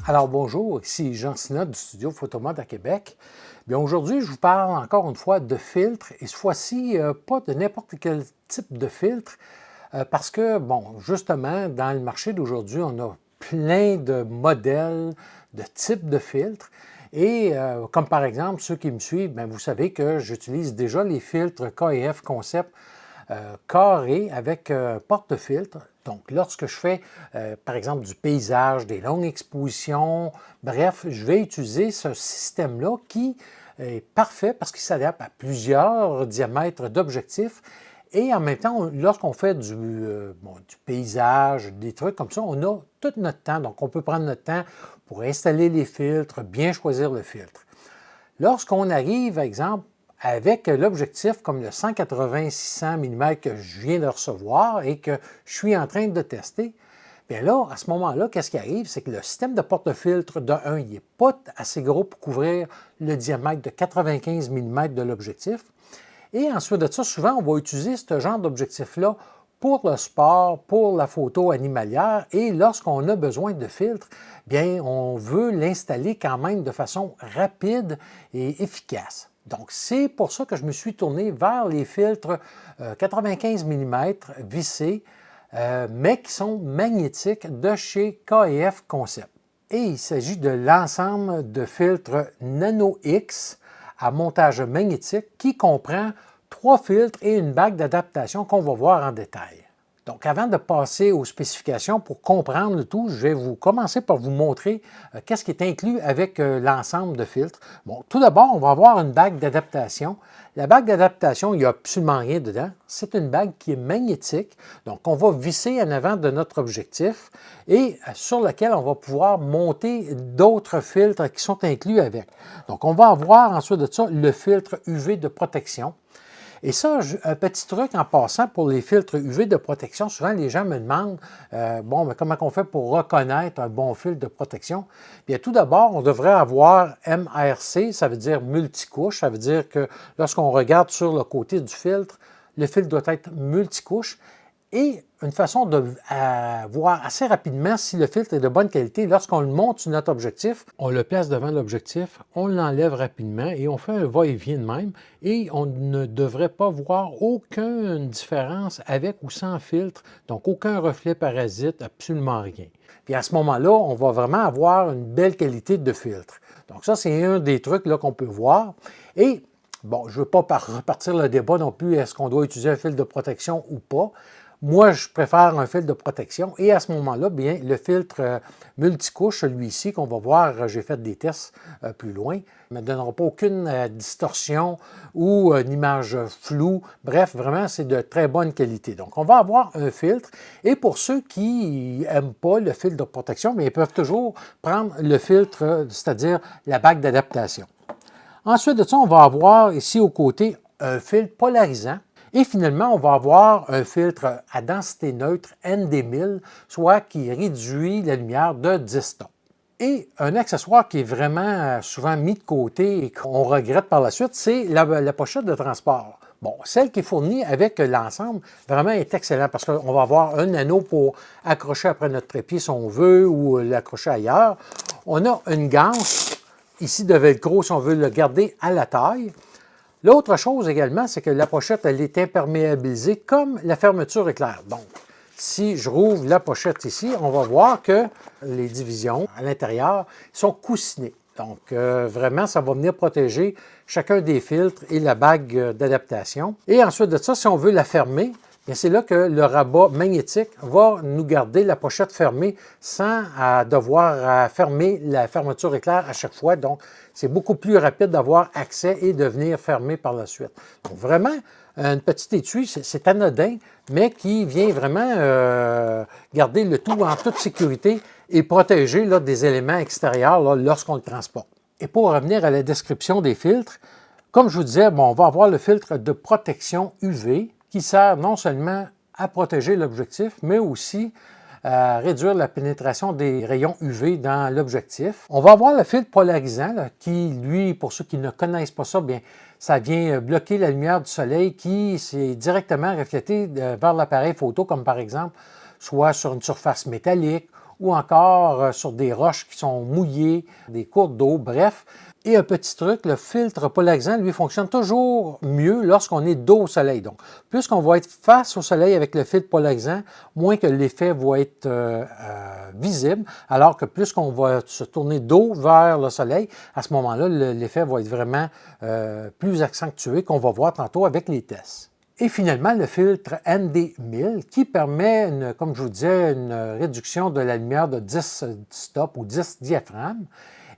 Alors bonjour, ici Jean Sinat du studio Photomode à Québec. Bien aujourd'hui, je vous parle encore une fois de filtres et cette fois-ci, pas de n'importe quel type de filtre parce que, bon, justement, dans le marché d'aujourd'hui, on a plein de modèles, de types de filtres. Et comme par exemple, ceux qui me suivent, bien, vous savez que j'utilise déjà les filtres KF Concept carré avec porte-filtre. Donc, lorsque je fais, par exemple, du paysage, des longues expositions, bref, je vais utiliser ce système-là qui est parfait parce qu'il s'adapte à plusieurs diamètres d'objectifs. Et en même temps, lorsqu'on fait du paysage, des trucs comme ça, on a tout notre temps. Donc, on peut prendre notre temps pour installer les filtres, bien choisir le filtre. Lorsqu'on arrive, par exemple, avec l'objectif comme le 180-600 mm que je viens de recevoir et que je suis en train de tester, bien là, à ce moment-là, qu'est-ce qui arrive? C'est que le système de porte-filtre de 1, il n'est pas assez gros pour couvrir le diamètre de 95 mm de l'objectif. Et ensuite de ça, souvent, on va utiliser ce genre d'objectif-là pour le sport, pour la photo animalière, et lorsqu'on a besoin de filtre, bien, on veut l'installer quand même de façon rapide et efficace. Donc, c'est pour ça que je me suis tourné vers les filtres 95 mm vissés, mais qui sont magnétiques de chez KF Concept. Et il s'agit de l'ensemble de filtres Nano X à montage magnétique qui comprend 3 filtres et une bague d'adaptation qu'on va voir en détail. Donc, avant de passer aux spécifications pour comprendre le tout, je vais commencer par vous montrer qu'est-ce qui est inclus avec l'ensemble de filtres. Bon, tout d'abord, on va avoir une bague d'adaptation. La bague d'adaptation, il n'y a absolument rien dedans. C'est une bague qui est magnétique. Donc, on va visser en avant de notre objectif et sur lequel on va pouvoir monter d'autres filtres qui sont inclus avec. Donc, on va avoir ensuite de ça le filtre UV de protection. Et ça, un petit truc en passant pour les filtres UV de protection, souvent les gens me demandent, mais comment on fait pour reconnaître un bon filtre de protection? Bien, tout d'abord, on devrait avoir MRC, ça veut dire multicouche, ça veut dire que lorsqu'on regarde sur le côté du filtre, le filtre doit être multicouche. Et une façon de voir assez rapidement si le filtre est de bonne qualité, lorsqu'on le monte sur notre objectif, on le place devant l'objectif, on l'enlève rapidement et on fait un va-et-vient de même. Et on ne devrait pas voir aucune différence avec ou sans filtre, donc aucun reflet parasite, absolument rien. Puis à ce moment-là, on va vraiment avoir une belle qualité de filtre. Donc ça, c'est un des trucs qu'on peut voir. Et bon, je ne veux pas repartir le débat non plus, est-ce qu'on doit utiliser un filtre de protection ou pas. Moi, je préfère un filtre de protection et à ce moment-là, bien, le filtre multicouche, celui-ci qu'on va voir, j'ai fait des tests plus loin, ne me donnera pas aucune distorsion ou une image floue. Bref, vraiment, c'est de très bonne qualité. Donc, on va avoir un filtre et pour ceux qui n'aiment pas le filtre de protection, bien, ils peuvent toujours prendre le filtre, c'est-à-dire la bague d'adaptation. Ensuite de ça, on va avoir ici au côté un filtre polarisant. Et finalement, on va avoir un filtre à densité neutre ND1000, soit qui réduit la lumière de 10 tons. Et un accessoire qui est vraiment souvent mis de côté et qu'on regrette par la suite, c'est la pochette de transport. Bon, celle qui est fournie avec l'ensemble, vraiment est excellente parce qu'on va avoir un anneau pour accrocher après notre trépied si on veut ou l'accrocher ailleurs. On a une ganse ici de velcro si on veut le garder à la taille. L'autre chose également, c'est que la pochette, elle est imperméabilisée comme la fermeture éclair. Donc, si je rouvre la pochette ici, on va voir que les divisions à l'intérieur sont coussinées. Donc, vraiment, ça va venir protéger chacun des filtres et la bague d'adaptation. Et ensuite de ça, si on veut la fermer, c'est là que le rabat magnétique va nous garder la pochette fermée sans devoir fermer la fermeture éclair à chaque fois. Donc, c'est beaucoup plus rapide d'avoir accès et de venir fermer par la suite. Donc, vraiment, une petite étui, c'est anodin, mais qui vient vraiment garder le tout en toute sécurité et protéger des éléments extérieurs lorsqu'on le transporte. Et pour revenir à la description des filtres, comme je vous disais, on va avoir le filtre de protection UV qui sert non seulement à protéger l'objectif, mais aussi à réduire la pénétration des rayons UV dans l'objectif. On va avoir le filtre polarisant là, qui, lui, pour ceux qui ne connaissent pas ça, bien, ça vient bloquer la lumière du soleil qui s'est directement reflétée vers l'appareil photo, comme par exemple, soit sur une surface métallique ou encore sur des roches qui sont mouillées, des cours d'eau, bref. Et un petit truc, le filtre polarisant, lui, fonctionne toujours mieux lorsqu'on est dos au soleil. Donc, plus qu'on va être face au soleil avec le filtre polarisant, moins que l'effet va être visible, alors que plus qu'on va se tourner dos vers le soleil, à ce moment-là, l'effet va être vraiment plus accentué, qu'on va voir tantôt avec les tests. Et finalement, le filtre ND1000 qui permet, comme je vous disais, une réduction de la lumière de 10 stops ou 10 diaphragmes.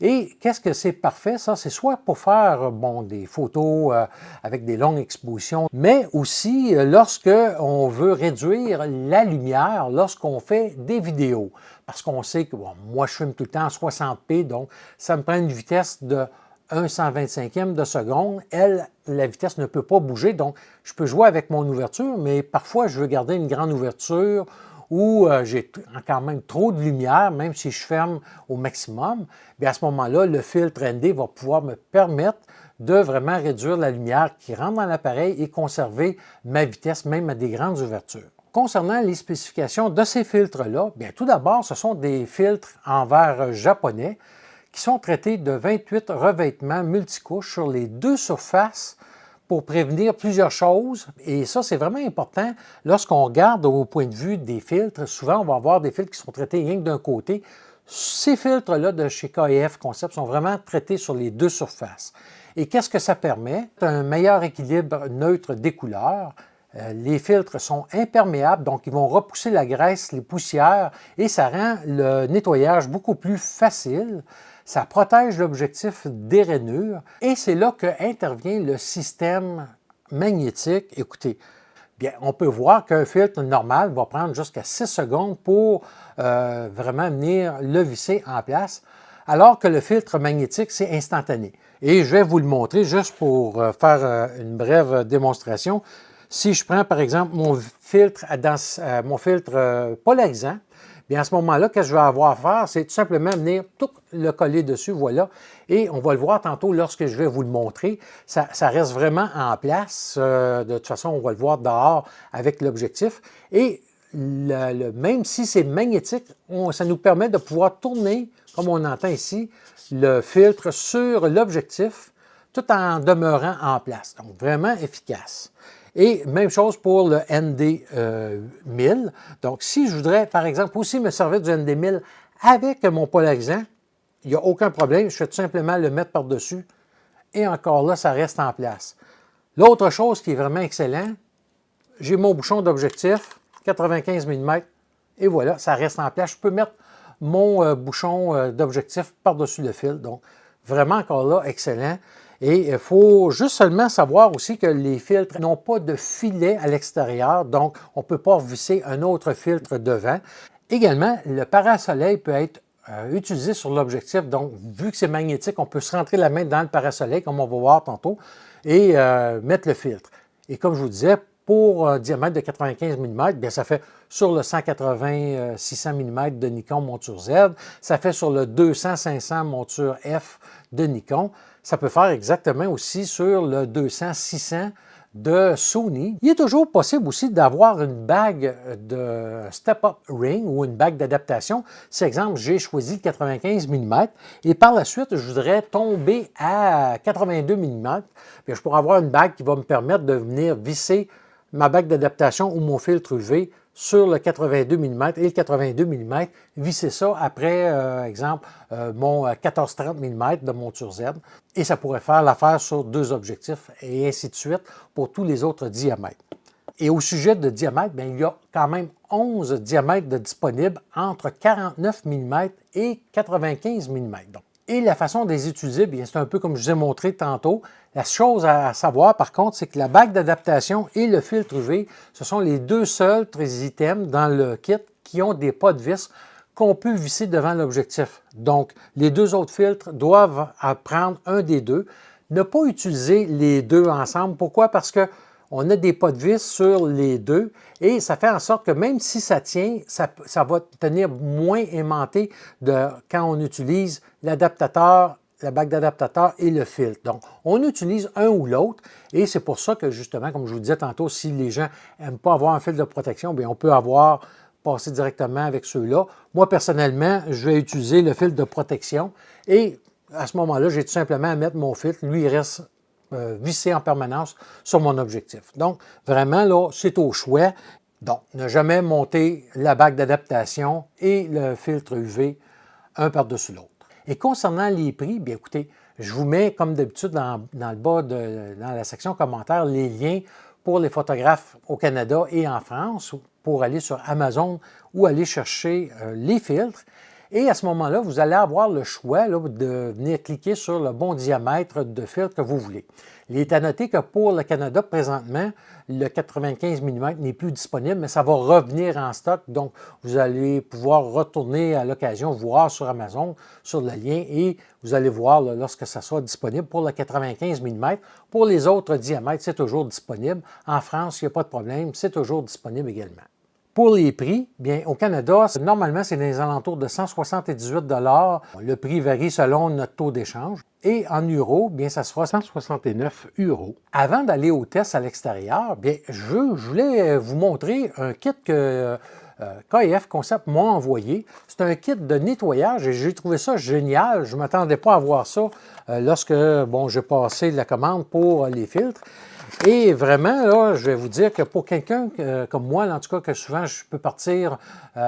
Et qu'est-ce que c'est parfait, ça? C'est soit pour faire des photos avec des longues expositions, mais aussi lorsque on veut réduire la lumière lorsqu'on fait des vidéos. Parce qu'on sait que, moi je filme tout le temps en 60p, donc ça me prend une vitesse de 1/125e de seconde. Elle, la vitesse ne peut pas bouger, donc je peux jouer avec mon ouverture, mais parfois je veux garder une grande ouverture où j'ai quand même trop de lumière, même si je ferme au maximum. Bien, à ce moment-là, le filtre ND va pouvoir me permettre de vraiment réduire la lumière qui rentre dans l'appareil et conserver ma vitesse, même à des grandes ouvertures. Concernant les spécifications de ces filtres-là, bien, tout d'abord, ce sont des filtres en verre japonais qui sont traités de 28 revêtements multicouches sur les deux surfaces pour prévenir plusieurs choses. Et ça, c'est vraiment important. Lorsqu'on regarde au point de vue des filtres, souvent, on va avoir des filtres qui sont traités rien que d'un côté. Ces filtres-là de chez KF Concept sont vraiment traités sur les deux surfaces. Et qu'est-ce que ça permet? Un meilleur équilibre neutre des couleurs. Les filtres sont imperméables, donc ils vont repousser la graisse, les poussières, et ça rend le nettoyage beaucoup plus facile. Ça protège l'objectif des rainures et c'est là qu'intervient le système magnétique. Écoutez, bien, on peut voir qu'un filtre normal va prendre jusqu'à 6 secondes pour vraiment venir le visser en place, alors que le filtre magnétique, c'est instantané. Et je vais vous le montrer juste pour faire une brève démonstration. Si je prends par exemple mon filtre polarisant, bien à ce moment-là, qu'est-ce que je vais avoir à faire? C'est tout simplement venir tout le coller dessus, voilà. Et on va le voir tantôt lorsque je vais vous le montrer. Ça reste vraiment en place. De toute façon, on va le voir dehors avec l'objectif. Et même si c'est magnétique, ça nous permet de pouvoir tourner, comme on entend ici, le filtre sur l'objectif tout en demeurant en place. Donc, vraiment efficace. Et même chose pour le ND1000. Donc, si je voudrais, par exemple, aussi me servir du ND1000 avec mon polarisant, il n'y a aucun problème. Je fais tout simplement le mettre par-dessus. Et encore là, ça reste en place. L'autre chose qui est vraiment excellent, j'ai mon bouchon d'objectif, 95 mm, et voilà, ça reste en place. Je peux mettre mon bouchon d'objectif par-dessus le fil. Donc, vraiment encore là, excellent. Et il faut juste seulement savoir aussi que les filtres n'ont pas de filet à l'extérieur, donc on ne peut pas visser un autre filtre devant. Également, le parasoleil peut être utilisé sur l'objectif, donc vu que c'est magnétique, on peut se rentrer la main dans le parasoleil, comme on va voir tantôt, et mettre le filtre. Et comme je vous disais, pour un diamètre de 95 mm, bien, ça fait sur le 180-600 mm de Nikon monture Z, ça fait sur le 200-500 monture F de Nikon, ça peut faire exactement aussi sur le 200-600 de Sony. Il est toujours possible aussi d'avoir une bague de step-up ring ou une bague d'adaptation. Si, exemple, j'ai choisi 95 mm et par la suite, je voudrais tomber à 82 mm, bien, je pourrais avoir une bague qui va me permettre de venir visser ma bague d'adaptation ou mon filtre UV sur le 82 mm et le 82 mm, visser ça après, exemple, mon 14-30 mm de monture Z. Et ça pourrait faire l'affaire sur deux objectifs et ainsi de suite pour tous les autres diamètres. Et au sujet de diamètre, bien, il y a quand même 11 diamètres de disponibles entre 49 mm et 95 mm. Donc, et la façon de les utiliser, bien, c'est un peu comme je vous ai montré tantôt. La chose à savoir, par contre, c'est que la bague d'adaptation et le filtre UV, ce sont les deux seuls items dans le kit qui ont des pas de vis qu'on peut visser devant l'objectif. Donc, les deux autres filtres doivent prendre un des deux. Ne pas utiliser les deux ensemble. Pourquoi? Parce que On a des pas de vis sur les deux et ça fait en sorte que même si ça tient, ça va tenir moins aimanté quand on utilise l'adaptateur, la bague d'adaptateur et le filtre. Donc, on utilise un ou l'autre et c'est pour ça que justement, comme je vous disais tantôt, si les gens n'aiment pas avoir un filtre de protection, bien, on peut passer directement avec ceux-là. Moi, personnellement, je vais utiliser le filtre de protection et à ce moment-là, j'ai tout simplement à mettre mon filtre. Lui, il reste vissé en permanence sur mon objectif. Donc, vraiment, là, c'est au choix. Donc, ne jamais monter la bague d'adaptation et le filtre UV un par-dessus l'autre. Et concernant les prix, bien écoutez, je vous mets comme d'habitude dans le bas, dans la section commentaires, les liens pour les photographes au Canada et en France pour aller sur Amazon ou aller chercher les filtres. Et à ce moment-là, vous allez avoir le choix là, de venir cliquer sur le bon diamètre de filtre que vous voulez. Il est à noter que pour le Canada, présentement, le 95 mm n'est plus disponible, mais ça va revenir en stock. Donc, vous allez pouvoir retourner à l'occasion, voir sur Amazon, sur le lien, et vous allez voir là, lorsque ça sera disponible pour le 95 mm. Pour les autres diamètres, c'est toujours disponible. En France, il n'y a pas de problème, c'est toujours disponible également. Pour les prix, bien, au Canada, normalement, c'est dans les alentours de 178 $. Le prix varie selon notre taux d'échange. Et en euros, bien, ça sera 169 €. Avant d'aller au test à l'extérieur, bien, je voulais vous montrer un kit que KF Concept m'a envoyé. C'est un kit de nettoyage et j'ai trouvé ça génial. Je ne m'attendais pas à voir ça lorsque, bon, j'ai passé la commande pour les filtres. Et vraiment, là, je vais vous dire que pour quelqu'un comme moi, en tout cas, que souvent je peux partir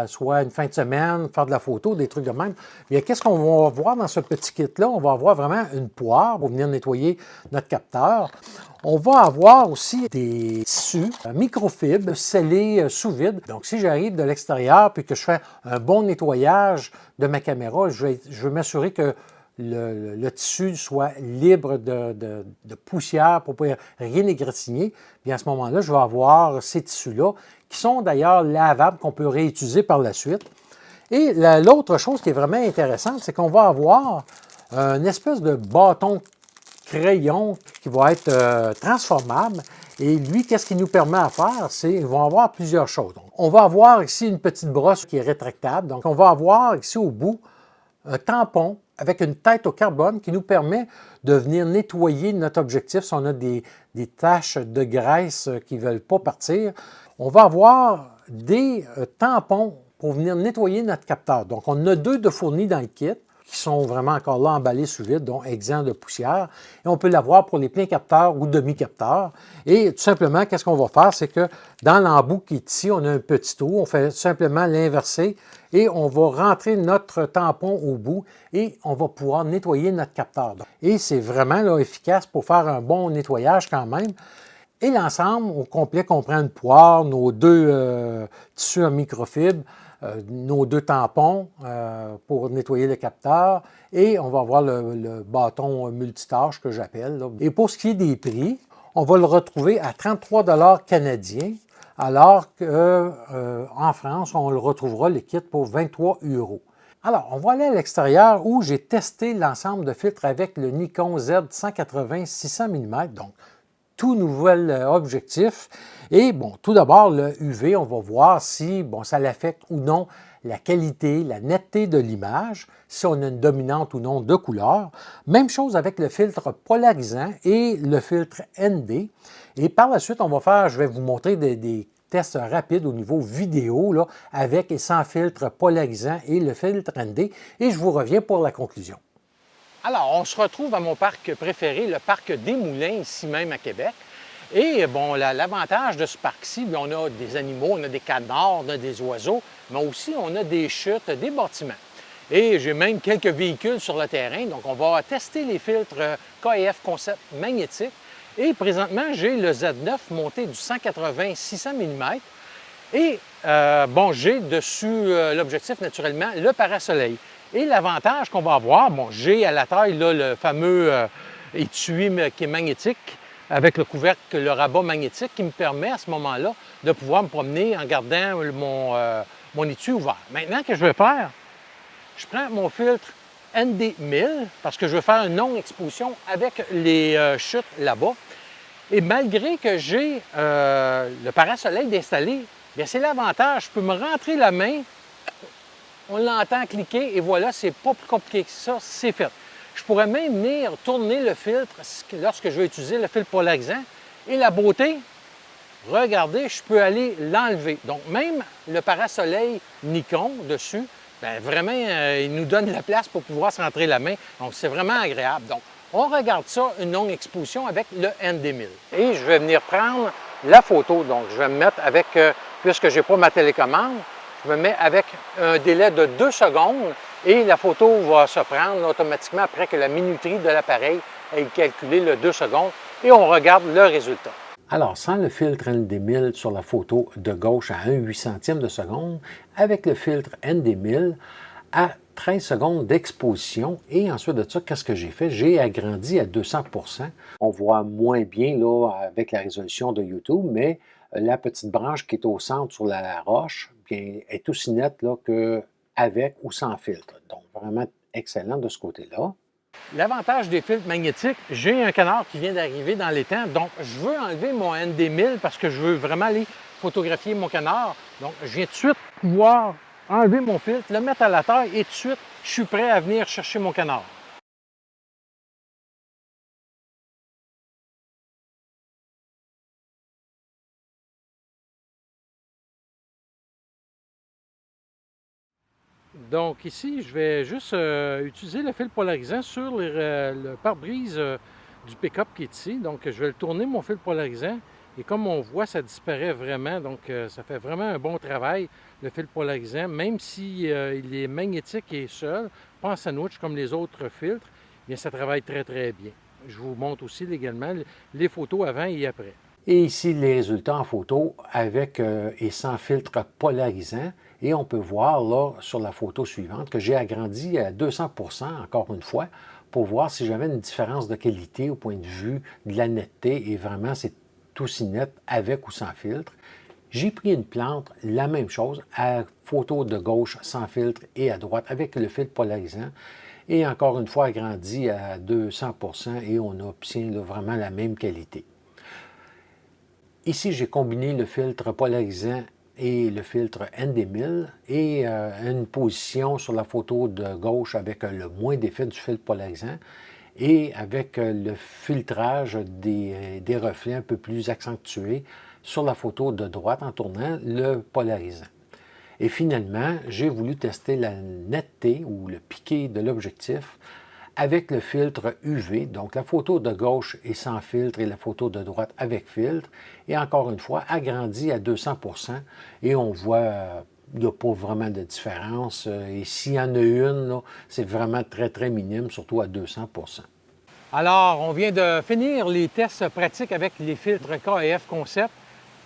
soit une fin de semaine, faire de la photo, des trucs de même, bien, qu'est-ce qu'on va voir dans ce petit kit-là? On va avoir vraiment une poire pour venir nettoyer notre capteur. On va avoir aussi des tissus microfibres scellés sous vide. Donc, si j'arrive de l'extérieur puis que je fais un bon nettoyage de ma caméra, je vais m'assurer que le tissu soit libre de poussière pour ne pas rien égratigner. Bien, à ce moment-là, je vais avoir ces tissus-là qui sont d'ailleurs lavables, qu'on peut réutiliser par la suite. Et l'autre chose qui est vraiment intéressante, c'est qu'on va avoir une espèce de bâton crayon qui va être transformable. Et lui, qu'est-ce qu'il nous permet à faire? C'est qu'ils vont avoir plusieurs choses. Donc, on va avoir ici une petite brosse qui est rétractable. Donc, on va avoir ici au bout un tampon avec une tête au carbone qui nous permet de venir nettoyer notre objectif si on a des taches de graisse qui ne veulent pas partir. On va avoir des tampons pour venir nettoyer notre capteur. Donc, on en a deux de fournis dans le kit qui sont vraiment encore là emballés sous vide, donc exempts de poussière. Et on peut l'avoir pour les pleins capteurs ou demi-capteurs. Et tout simplement, qu'est-ce qu'on va faire? C'est que dans l'embout qui est ici, on a un petit trou. On fait simplement l'inverser et on va rentrer notre tampon au bout et on va pouvoir nettoyer notre capteur. Et c'est vraiment là, efficace pour faire un bon nettoyage quand même. Et l'ensemble au complet comprend une poire, nos deux tissus en microfibre, nos deux tampons pour nettoyer le capteur et on va avoir le bâton multitâche que j'appelle. Et pour ce qui est des prix, on va le retrouver à 33 $ canadiens, alors qu'en France, on le retrouvera le kit pour 23 €. Alors, on va aller à l'extérieur où j'ai testé l'ensemble de filtres avec le Nikon Z180 600 mm, donc tout nouvel objectif. Et bon, tout d'abord, le UV, on va voir si bon, ça l'affecte ou non la qualité, la netteté de l'image, si on a une dominante ou non de couleur. Même chose avec le filtre polarisant et le filtre ND. Et par la suite, on va faire, je vais vous montrer des tests rapides au niveau vidéo là, avec et sans filtre polarisant et le filtre ND. Et je vous reviens pour la conclusion. Alors, on se retrouve à mon parc préféré, le parc des Moulins, ici même à Québec. Et bon, l'avantage de ce parc-ci, on a des animaux, on a des canards, on a des oiseaux, mais aussi on a des chutes, des bâtiments. Et j'ai même quelques véhicules sur le terrain, donc on va tester les filtres KF Concept magnétiques. Et présentement, j'ai le Z9 monté du 180 600 mm. Et bon, j'ai dessus l'objectif, naturellement, le parasoleil. Et l'avantage qu'on va avoir, bon, j'ai à la taille là, le fameux étui qui est magnétique avec le couvercle, le rabat magnétique qui me permet à ce moment-là de pouvoir me promener en gardant mon étui ouvert. Maintenant, que je vais faire, je prends mon filtre ND1000 parce que je veux faire une longue exposition avec les chutes là-bas. Et malgré que j'ai le parasoleil d'installer, bien c'est l'avantage, je peux me rentrer la main, on l'entend cliquer et voilà, c'est pas plus compliqué que ça, c'est fait. Je pourrais même venir tourner le filtre lorsque je vais utiliser le filtre polarisant. Et la beauté, regardez, je peux aller l'enlever. Donc même le parasoleil Nikon dessus, bien, vraiment, il nous donne la place pour pouvoir se rentrer la main. Donc c'est vraiment agréable. Donc on regarde ça, une longue exposition avec le ND1000. Et je vais venir prendre la photo. Donc je vais me mettre avec, puisque je n'ai pas ma télécommande, je me mets avec un délai de 2 secondes et la photo va se prendre automatiquement après que la minuterie de l'appareil ait calculé le 2 secondes et on regarde le résultat. Alors, sans le filtre ND1000 sur la photo de gauche à 1/800e de seconde, avec le filtre ND1000 à 13 secondes d'exposition. Et ensuite de ça, qu'est-ce que j'ai fait? J'ai agrandi à 200%. On voit moins bien là, avec la résolution de YouTube, mais la petite branche qui est au centre sur la roche bien, est aussi nette qu'avec ou sans filtre. Donc, vraiment excellent de ce côté-là. L'avantage des filtres magnétiques, j'ai un canard qui vient d'arriver dans l'étang, donc je veux enlever mon ND1000 parce que je veux vraiment aller photographier mon canard. Donc, je viens tout de suite pouvoir enlever mon filtre, le mettre à la taille et tout de suite, je suis prêt à venir chercher mon canard. Donc ici, je vais juste utiliser le fil polarisant sur le pare-brise du pick-up qui est ici. Donc je vais le tourner, mon fil polarisant, et comme on voit, ça disparaît vraiment. Donc ça fait vraiment un bon travail, le fil polarisant, même si il est magnétique et seul, pas en sandwich comme les autres filtres, bien ça travaille très très bien. Je vous montre aussi également les photos avant et après. Et ici, les résultats en photo avec et sans filtre polarisant. Et on peut voir là sur la photo suivante que j'ai agrandi à 200%, encore une fois, pour voir si j'avais une différence de qualité au point de vue de la netteté. Et vraiment, c'est aussi net avec ou sans filtre. J'ai pris une plante, la même chose, à photo de gauche sans filtre et à droite avec le filtre polarisant. Et encore une fois, agrandi à 200% et on obtient là, vraiment la même qualité. Ici, j'ai combiné le filtre polarisant et le filtre ND1000 et une position sur la photo de gauche avec le moins d'effet du filtre polarisant et avec le filtrage des reflets un peu plus accentués sur la photo de droite en tournant le polarisant. Et finalement, j'ai voulu tester la netteté ou le piqué de l'objectif avec le filtre UV. Donc la photo de gauche est sans filtre et la photo de droite avec filtre. Et encore une fois, agrandi à 200%. Et on voit il n'y a pas vraiment de différence. Et s'il y en a une, c'est vraiment très, très minime, surtout à 200%. Alors, on vient de finir les tests pratiques avec les filtres KF Concept.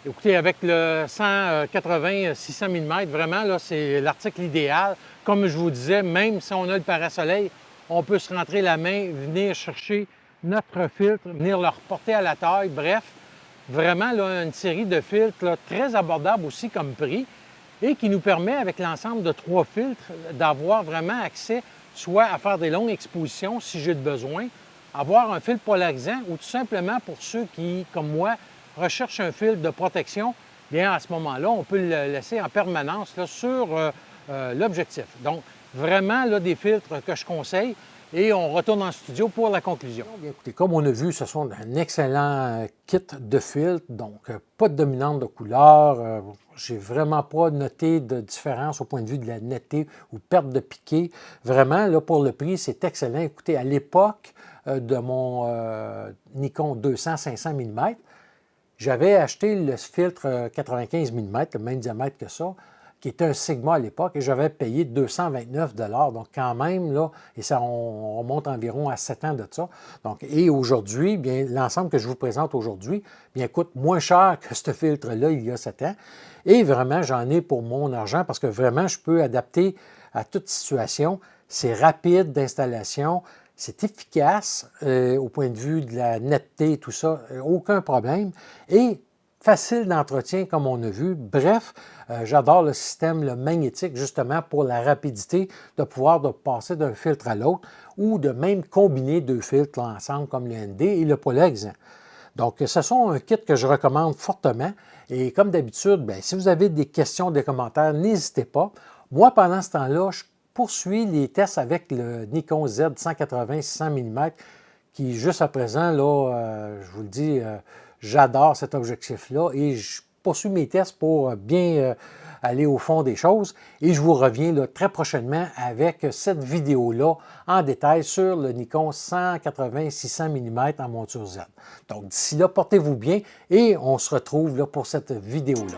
Écoutez, avec le 180-600 mm, vraiment, là, c'est l'article idéal. Comme je vous disais, même si on a le parasoleil, on peut se rentrer la main, venir chercher notre filtre, venir le reporter à la taille. Bref, vraiment là, une série de filtres là, très abordable aussi comme prix et qui nous permet, avec l'ensemble de 3 filtres, d'avoir vraiment accès soit à faire des longues expositions si j'ai besoin, avoir un filtre polarisant ou tout simplement pour ceux qui, comme moi, recherchent un filtre de protection, bien à ce moment-là, on peut le laisser en permanence là, sur l'objectif. Donc, vraiment là, des filtres que je conseille et on retourne en studio pour la conclusion. Bien, écoutez, comme on a vu, ce sont un excellent kit de filtres, donc pas de dominante de couleur. J'ai vraiment pas noté de différence au point de vue de la netteté ou perte de piqué. Vraiment, là, pour le prix, c'est excellent. Écoutez, à l'époque de mon Nikon 200-500 mm, j'avais acheté le filtre 95 mm, le même diamètre que ça, qui était un Sigma à l'époque, et j'avais payé 229 $. Donc, quand même, là, et ça, on remonte environ à 7 ans de ça. Donc, et aujourd'hui, bien, l'ensemble que je vous présente aujourd'hui, bien, coûte moins cher que ce filtre-là il y a 7 ans. Et vraiment, j'en ai pour mon argent parce que vraiment, je peux adapter à toute situation. C'est rapide d'installation. C'est efficace au point de vue de la netteté et tout ça, aucun problème. Et facile d'entretien, comme on a vu. Bref, j'adore le système le magnétique, justement, pour la rapidité de pouvoir passer d'un filtre à l'autre ou de même combiner 2 filtres là, ensemble, comme le ND et le polarisant. Donc, ce sont un kit que je recommande fortement. Et comme d'habitude, bien, si vous avez des questions, des commentaires, n'hésitez pas. Moi, pendant ce temps-là, je poursuis les tests avec le Nikon Z 180-600 mm qui, juste à présent, là, je vous le dis, j'adore cet objectif-là et je poursuis mes tests pour bien aller au fond des choses. Et je vous reviens là, très prochainement avec cette vidéo-là en détail sur le Nikon 180-600 mm en monture Z. Donc d'ici là, portez-vous bien et on se retrouve là, pour cette vidéo-là.